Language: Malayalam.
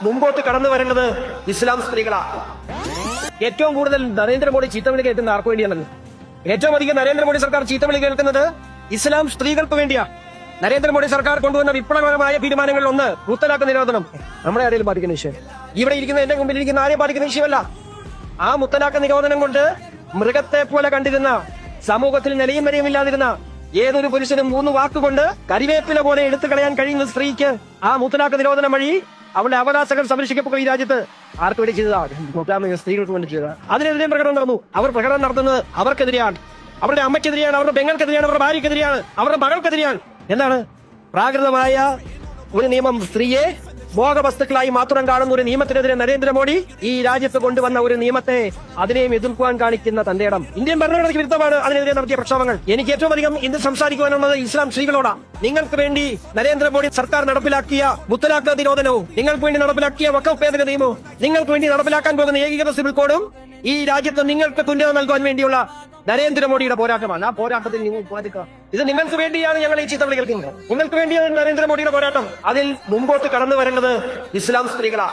മുമ്പോട്ട് കടന്നു വരേണ്ടത് ഇസ്ലാം സ്ത്രീകളാ. ഏറ്റവും കൂടുതൽ നരേന്ദ്രമോദി ചീത്തവിളി കേൾക്കുന്ന ആർക്കു വേണ്ടിയാണെന്ന്? ഏറ്റവും അധികം നരേന്ദ്രമോദി സർക്കാർ ചീത്തവിളി കേൾക്കുന്നത് ഇസ്ലാം സ്ത്രീകൾക്ക് വേണ്ടിയാ. നരേന്ദ്രമോദി സർക്കാർ കൊണ്ടുവന്ന വിപ്ലവകരമായ തീരുമാനങ്ങളിൽ ഒന്ന് മുത്തലാഖ് നിരോധനം. നമ്മളെ ആരെയും ബാധിക്കുന്ന വിഷയം, ഇവിടെ ഇരിക്കുന്ന എന്റെ മുമ്പിൽ ഇരിക്കുന്ന ആരെയും ബാധിക്കുന്ന വിഷയമല്ല. ആ മുത്തലാഖ് നിരോധനം കൊണ്ട് മൃഗത്തെ പോലെ കണ്ടിരുന്ന, സമൂഹത്തിൽ നിലയും വരെയും ഇല്ലാതിരുന്ന ഏതൊരു പുരുഷനും 3 വാക്കുകൊണ്ട് കരിവേപ്പില പോലെ എടുത്തു കളയാൻ കഴിയുന്ന സ്ത്രീക്ക് ആ മുത്തലാഖ് നിരോധനം വഴി അവളുടെ അവകാശങ്ങൾ സംരക്ഷിക്കപ്പെടുക ഈ രാജ്യത്ത് ആർക്ക് വേണ്ടി ചെയ്തതാണ്? സ്ത്രീകൾക്ക് വേണ്ടി ചെയ്തതാണ്. അതിനെതിരെ പ്രകടനം നടന്നു. അവർ പ്രകടനം നടത്തുന്നത് അവർക്കെതിരെയാണ്, അവരുടെ അമ്മയ്ക്കെതിരെയാണ്, അവരുടെ പെങ്ങൾക്കെതിരെയാണ്, അവരുടെ ഭാര്യക്കെതിരെയാണ്, അവരുടെ മകൾക്കെതിരെയാണ്. എന്താണ്? പ്രാകൃതമായ ഒരു നിയമം, സ്ത്രീയെ ഭോഗവസ്തുക്കളായി മാത്രം കാണുന്ന ഒരു നിയമത്തിനെതിരെ നരേന്ദ്രമോദി ഈ രാജ്യത്ത് കൊണ്ടുവന്ന ഒരു നിയമത്തെ അതിനെയും എതിർക്കുവാൻ കാണിക്കുന്ന തന്റെ ഇടം ഇന്ത്യൻ ഭരണഘടനയ്ക്ക് വിരുദ്ധമാണ്. അതിനെതിരെ നടത്തിയ പ്രക്ഷോഭങ്ങൾ. എനിക്ക് ഏറ്റവും അധികം ഇന്ന് സംസാരിക്കുവാനുള്ളത് ഇസ്ലാം സ്ത്രീകളോടാ. നിങ്ങൾക്ക് വേണ്ടി നരേന്ദ്രമോദി സർക്കാർ നടപ്പിലാക്കിയ മുത്തലാഖ് നിരോധനവും, നിങ്ങൾക്ക് വേണ്ടി നടപ്പിലാക്കിയ വഖഫ് ഭേദഗതി നിയമവും, നിങ്ങൾക്ക് വേണ്ടി നടപ്പിലാക്കാൻ പോകുന്ന ഏകീകൃത സിവിൽ കോഡും ഈ രാജ്യത്ത് നിങ്ങൾക്ക് തുല്യത നൽകുവാൻ വേണ്ടിയുള്ള നരേന്ദ്രമോദിയുടെ പോരാട്ടമാണ്. ആ പോരാട്ടത്തിൽ നിങ്ങൾ പാതിക്കുക. ഇത് നിങ്ങൾക്ക് വേണ്ടിയാണ് ഞങ്ങൾ ഈ ചീത്തവിളി കേൾക്കുന്നത്. നിങ്ങൾക്ക് വേണ്ടിയാണ് നരേന്ദ്രമോദിയുടെ പോരാട്ടം. അതിൽ മുമ്പോട്ട് കടന്നു വരേണ്ടത് ഇസ്ലാം സ്ത്രീകളാ.